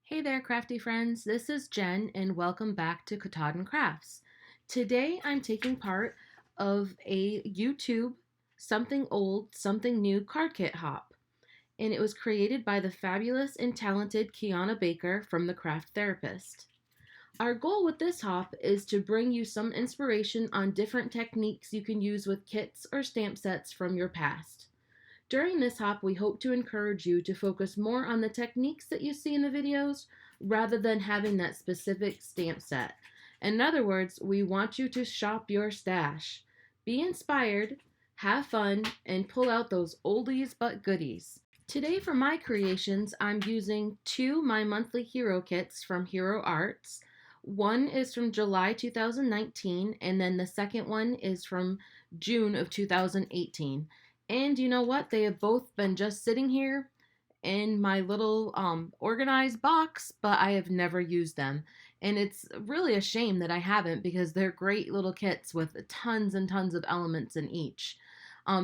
Hey there, crafty friends. This is Jen, and welcome back to Keionna Crafts. Today, I'm taking part of a YouTube Something Old, Something New card kit hop, and it was created by the fabulous and talented Keionna Baker from the Kraft Therapist. Our goal with this hop is to bring you some inspiration on different techniques you can use with kits or stamp sets from your past. During this hop, we hope to encourage you to focus more on the techniques that you see in the videos rather than having that specific stamp set. In other words, we want you to shop your stash. Be inspired, have fun, and pull out those oldies but goodies. Today for my creations, I'm using two My Monthly Hero kits from Hero Arts. One is from July 2019, and then the second one is from June of 2018. And you know what? They have both been just sitting here in my little organized box, but I have never used them. And it's really a shame that I haven't because they're great little kits with tons and tons of elements in each.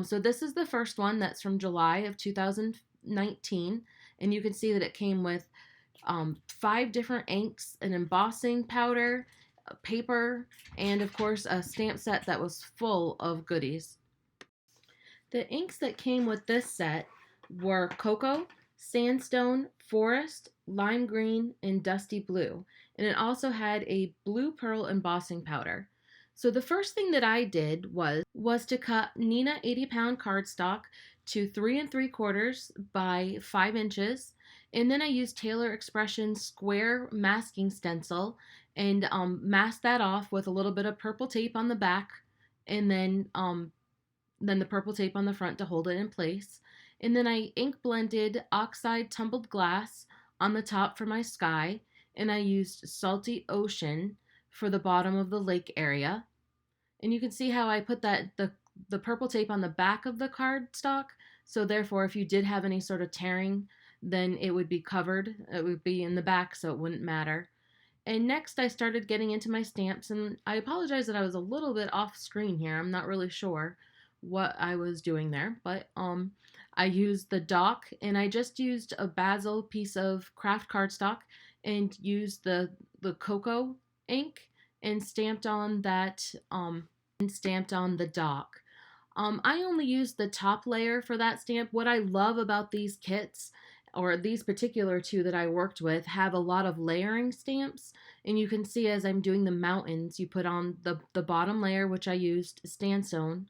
So this is the first one that's from July of 2019, and you can see that it came with 5 different inks, an embossing powder, paper, and of course a stamp set that was full of goodies. The inks that came with this set were Cocoa, Sandstone, Forest, Lime Green, and Dusty Blue. And it also had a Blue Pearl embossing powder. So the first thing that I did was to cut Neenah 80-pound cardstock to 3 3/4 by 5 inches. And then I used Taylor Expressions square masking stencil and masked that off with a little bit of purple tape on the back, and then the purple tape on the front to hold it in place. And then I ink blended oxide tumbled glass on the top for my sky, and I used Salty Ocean for the bottom of the lake area. And you can see how I put the purple tape on the back of the cardstock, so therefore if you did have any sort of tearing, then it would be covered. It would be in the back, so it wouldn't matter. And next I started getting into my stamps, and I apologize that I was a little bit off screen here. I'm not really sure what I was doing there, but I used the dock, and I just used a basil piece of craft cardstock and used the cocoa ink and stamped on the dock. I only used the top layer for that stamp. What I love about these kits, or these particular two that I worked with, have a lot of layering stamps, and you can see as I'm doing the mountains, you put on the bottom layer, which I used sandstone,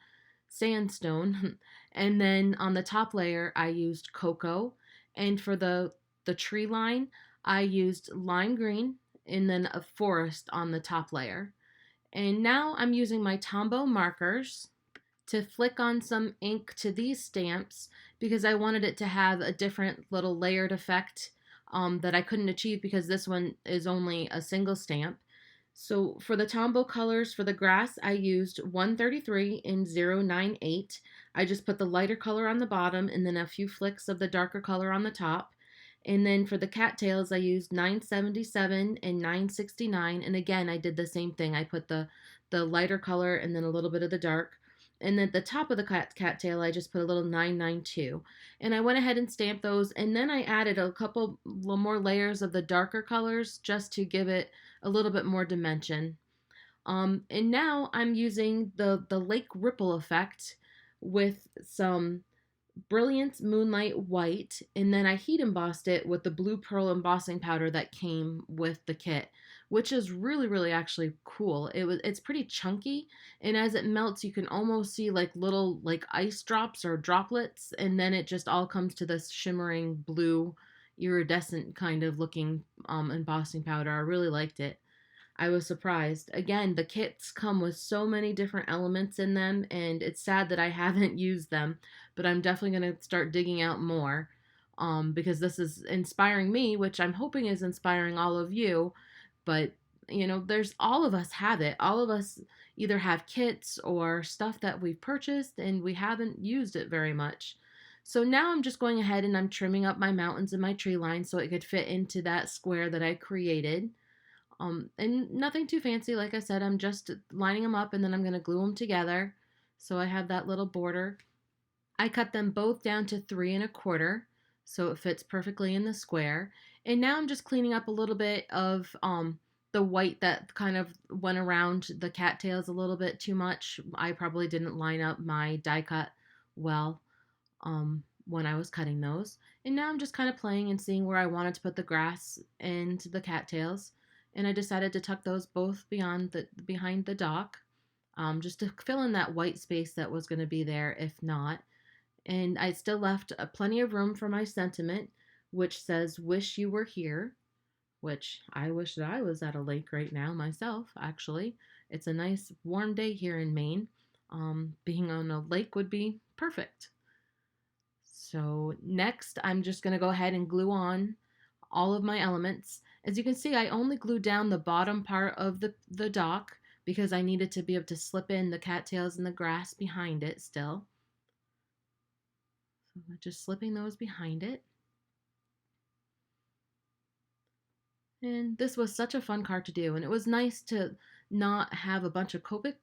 and then on the top layer I used cocoa, and for the tree line I used lime green, and then a forest on the top layer. And now I'm using my Tombow markers to flick on some ink to these stamps because I wanted it to have a different little layered effect that I couldn't achieve because this one is only a single stamp. So for the Tombow colors for the grass, I used 133 and 098. I just put the lighter color on the bottom and then a few flicks of the darker color on the top. And then for the cattails, I used 977 and 969. And again, I did the same thing. I put the lighter color and then a little bit of the dark. And then at the top of the cattail, I just put a little 992. And I went ahead and stamped those. And then I added a couple more layers of the darker colors just to give it a little bit more dimension. And now I'm using the lake ripple effect with some Brilliance Moonlight White, and then I heat embossed it with the Blue Pearl embossing powder that came with the kit, which is really actually cool. It's pretty chunky, and as it melts you can almost see like little like ice drops or droplets, and then it just all comes to this shimmering blue iridescent kind of looking embossing powder. I really liked it. I was surprised. Again, the kits come with so many different elements in them, and it's sad that I haven't used them, but I'm definitely going to start digging out more because this is inspiring me, which I'm hoping is inspiring all of you. But, you know, all of us have it. All of us either have kits or stuff that we've purchased and we haven't used it very much. So now I'm just going ahead and I'm trimming up my mountains and my tree line so it could fit into that square that I created. And nothing too fancy, like I said, I'm just lining them up and then I'm going to glue them together. So I have that little border. I cut them both down to 3 1/4, so it fits perfectly in the square. And now I'm just cleaning up a little bit of the white that kind of went around the cattails a little bit too much. I probably didn't line up my die cut well when I was cutting those. And now I'm just kind of playing and seeing where I wanted to put the grass and the cattails. And I decided to tuck those both behind the dock, just to fill in that white space that was going to be there if not. And I still left plenty of room for my sentiment, which says, "Wish you were here," which I wish that I was at a lake right now myself, actually. It's a nice warm day here in Maine. Being on a lake would be perfect. So next, I'm just going to go ahead and glue on all of my elements. As you can see, I only glued down the bottom part of the dock because I needed to be able to slip in the cattails and the grass behind it still. So I'm just slipping those behind it. And this was such a fun card to do, and it was nice to not have a bunch of Copic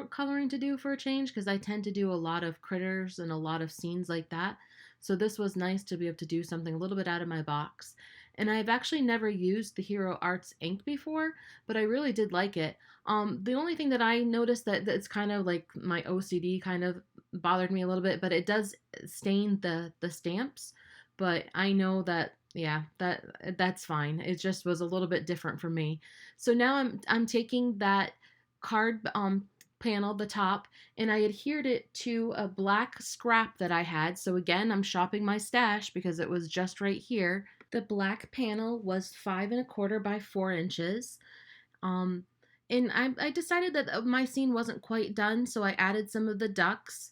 coloring to do for a change, because I tend to do a lot of critters and a lot of scenes like that. So this was nice to be able to do something a little bit out of my box. And I've actually never used the Hero Arts ink before, but I really did like it. The only thing that I noticed that's kind of like my OCD kind of bothered me a little bit, but it does stain the stamps. But I know that, yeah, that's fine. It just was a little bit different for me. So now I'm taking that card panel, the top, and I adhered it to a black scrap that I had. So again, I'm shopping my stash because it was just right here. The black panel was 5¼ by 4 inches. And I decided that my scene wasn't quite done, so I added some of the ducks.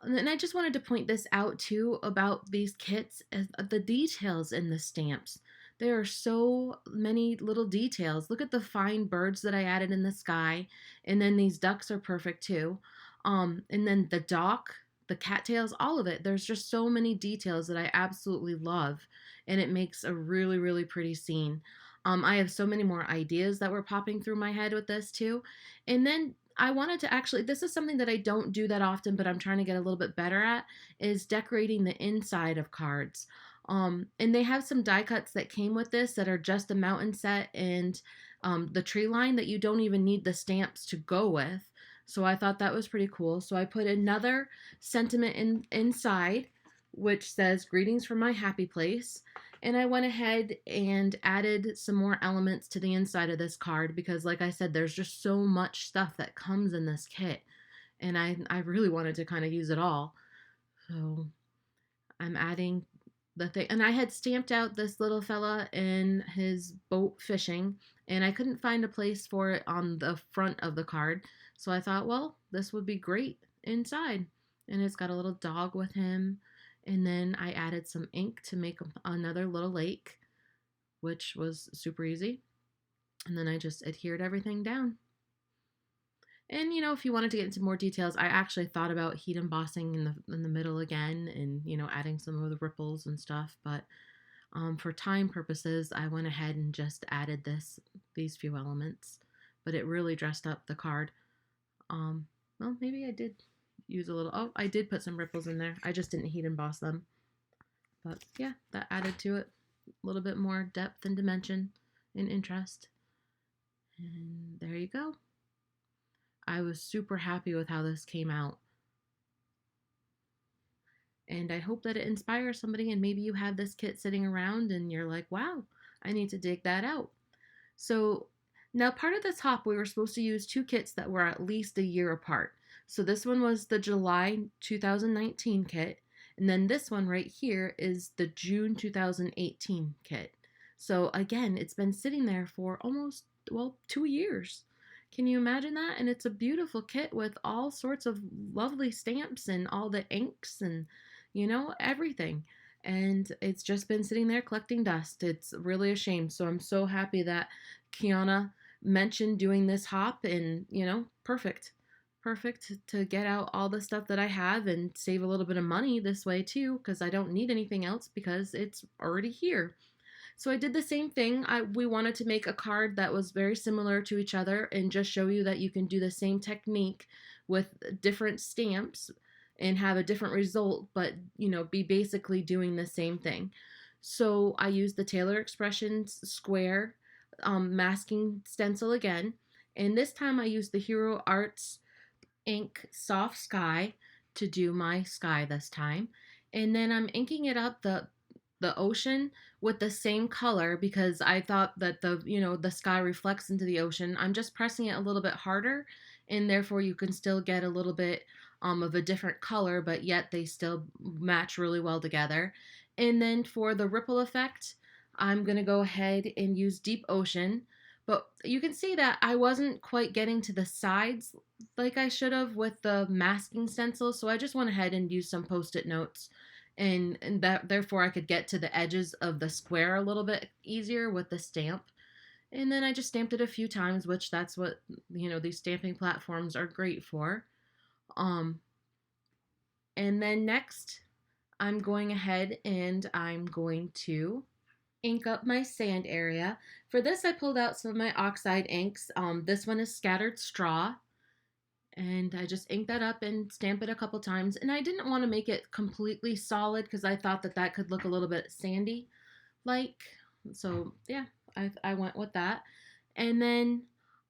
And I just wanted to point this out too about these kits, the details in the stamps. There are so many little details. Look at the fine birds that I added in the sky, and then these ducks are perfect too. And then the dock, the cattails, all of it. There's just so many details that I absolutely love, and it makes a really, really pretty scene. I have so many more ideas that were popping through my head with this too. And then I wanted to actually, this is something that I don't do that often, but I'm trying to get a little bit better at, is decorating the inside of cards. And they have some die cuts that came with this that are just a mountain set and the tree line that you don't even need the stamps to go with. So I thought that was pretty cool. So I put another sentiment inside, which says, "Greetings from my happy place." And I went ahead and added some more elements to the inside of this card because, like I said, there's just so much stuff that comes in this kit. And I really wanted to kind of use it all. So I'm adding the thing. And I had stamped out this little fella in his boat fishing, and I couldn't find a place for it on the front of the card. So I thought, well, this would be great inside. And it's got a little dog with him. And then I added some ink to make another little lake, which was super easy. And then I just adhered everything down. And, you know, if you wanted to get into more details, I actually thought about heat embossing in the middle again and, you know, adding some of the ripples and stuff. But for time purposes, I went ahead and just added these few elements. But it really dressed up the card. Well, maybe I did use a little. Oh, I did put some ripples in there. I just didn't heat emboss them. But yeah, that added to it a little bit more depth and dimension and interest. And there you go. I was super happy with how this came out. And I hope that it inspires somebody, and maybe you have this kit sitting around and you're like, wow, I need to dig that out. So now part of this hop, we were supposed to use 2 kits that were at least a year apart. So this one was the July 2019 kit, and then this one right here is the June 2018 kit. So again, it's been sitting there for almost, well, 2 years. Can you imagine that? And it's a beautiful kit with all sorts of lovely stamps and all the inks and, you know, everything. And it's just been sitting there collecting dust. It's really a shame. So I'm so happy that Keionna mentioned doing this hop, and, you know, perfect to get out all the stuff that I have and save a little bit of money this way too, because I don't need anything else because it's already here. So I did the same thing. We wanted to make a card that was very similar to each other and just show you that you can do the same technique with different stamps and have a different result, but, you know, be basically doing the same thing. So I used the Taylor Expressions square masking stencil again. And this time I used the Hero Arts ink Soft Sky to do my sky this time. And then I'm inking it up the ocean with the same color because I thought that the sky reflects into the ocean. I'm just pressing it a little bit harder, and therefore you can still get a little bit of a different color, but yet they still match really well together. And then for the ripple effect, I'm going to go ahead and use Deep Ocean. But you can see that I wasn't quite getting to the sides like I should have with the masking stencil, so I just went ahead and used some post-it notes, and that therefore I could get to the edges of the square a little bit easier with the stamp. And then I just stamped it a few times, which that's what these stamping platforms are great for. Um, and then next, I'm going ahead and I'm going to ink up my sand area. For this, I pulled out some of my oxide inks. This one is Scattered Straw, and I just ink that up and stamp it a couple times. And I didn't want to make it completely solid because I thought that that could look a little bit sandy like. So yeah, I went with that. And then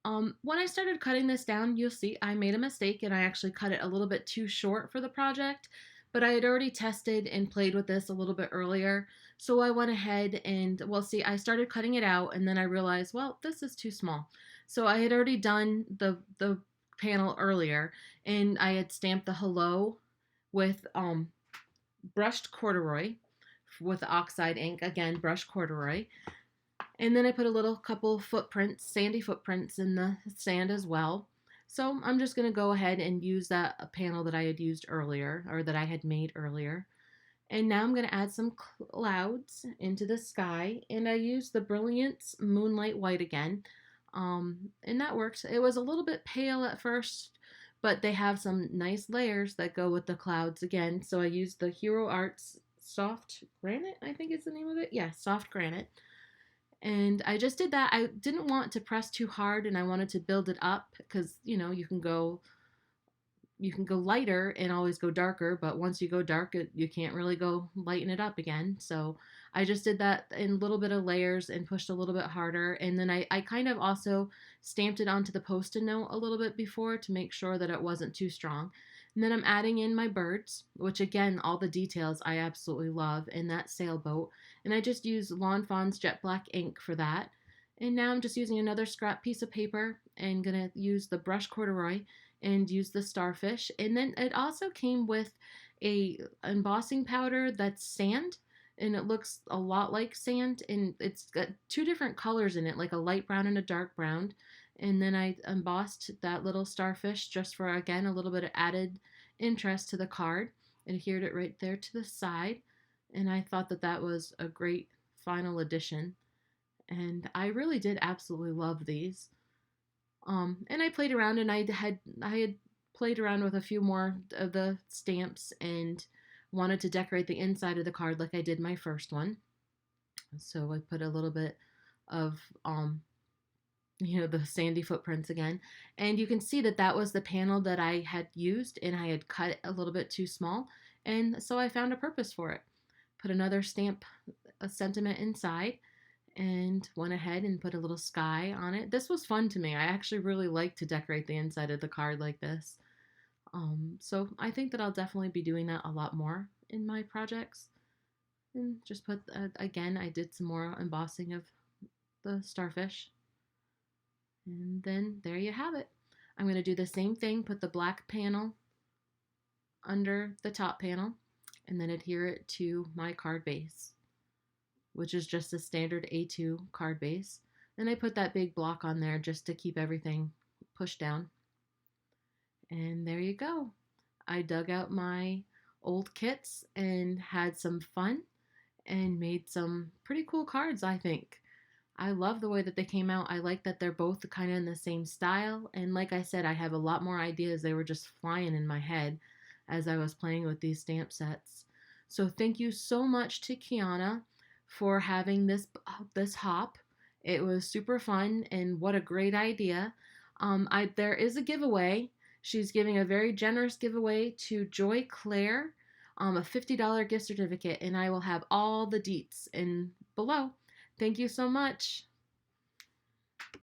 when I started cutting this down, you'll see I made a mistake and I actually cut it a little bit too short for the project. But I had already tested and played with this a little bit earlier. So I went ahead and, well, see, I started cutting it out and then I realized, well, this is too small. So I had already done the panel earlier, and I had stamped the hello with brushed corduroy with the oxide ink, again brushed corduroy, and then I put a little couple footprints, sandy footprints in the sand as well. So I'm just going to go ahead and use that panel that I had used earlier, or that I had made earlier. And now I'm going to add some clouds into the sky, and I used the Brilliance Moonlight White again. And that works. It was a little bit pale at first, but they have some nice layers that go with the clouds again. So I used the Hero Arts Soft Granite, I think is the name of it. Yeah, Soft Granite. And I just did that. I didn't want to press too hard, and I wanted to build it up because, you can go lighter and always go darker, but once you go dark, you can't really go lighten it up again. So I just did that in a little bit of layers and pushed a little bit harder. And then I kind of also stamped it onto the post-it note a little bit before to make sure that it wasn't too strong. And then I'm adding in my birds, which again, all the details I absolutely love, in that sailboat. And I just used Lawn Fawn's Jet Black ink for that. And now I'm just using another scrap piece of paper and gonna use the brush corduroy and use the starfish. And then it also came with a embossing powder that's sand, and it looks a lot like sand, and it's got two different colors in it, like a light brown and a dark brown. And then I embossed that little starfish just for, again, a little bit of added interest to the card. Adhered it right there to the side, and I thought that that was a great final addition, and I really did absolutely love these. And I played around, and I had played around with a few more of the stamps and wanted to decorate the inside of the card like I did my first one. So I put a little bit of the sandy footprints again, and you can see that that was the panel that I had used, and I had cut a little bit too small, and so I found a purpose for it. Put another stamp, a sentiment inside, and went ahead and put a little sky on it. This was fun to me. I actually really like to decorate the inside of the card like this. So I think that I'll definitely be doing that a lot more in my projects. And just put, again, I did some more embossing of the starfish. And then there you have it. I'm going to do the same thing, put the black panel under the top panel, and then adhere it to my card base, which is just a standard A2 card base. And I put that big block on there just to keep everything pushed down. And there you go. I dug out my old kits and had some fun and made some pretty cool cards, I think. I love the way that they came out. I like that they're both kind of in the same style. And like I said, I have a lot more ideas. They were just flying in my head as I was playing with these stamp sets. So thank you so much to Keionna for having this hop. It was super fun, and what a great idea. There is a giveaway. She's giving a very generous giveaway to Joy Clair a $50 gift certificate, and I will have all the deets in below. Thank you so much.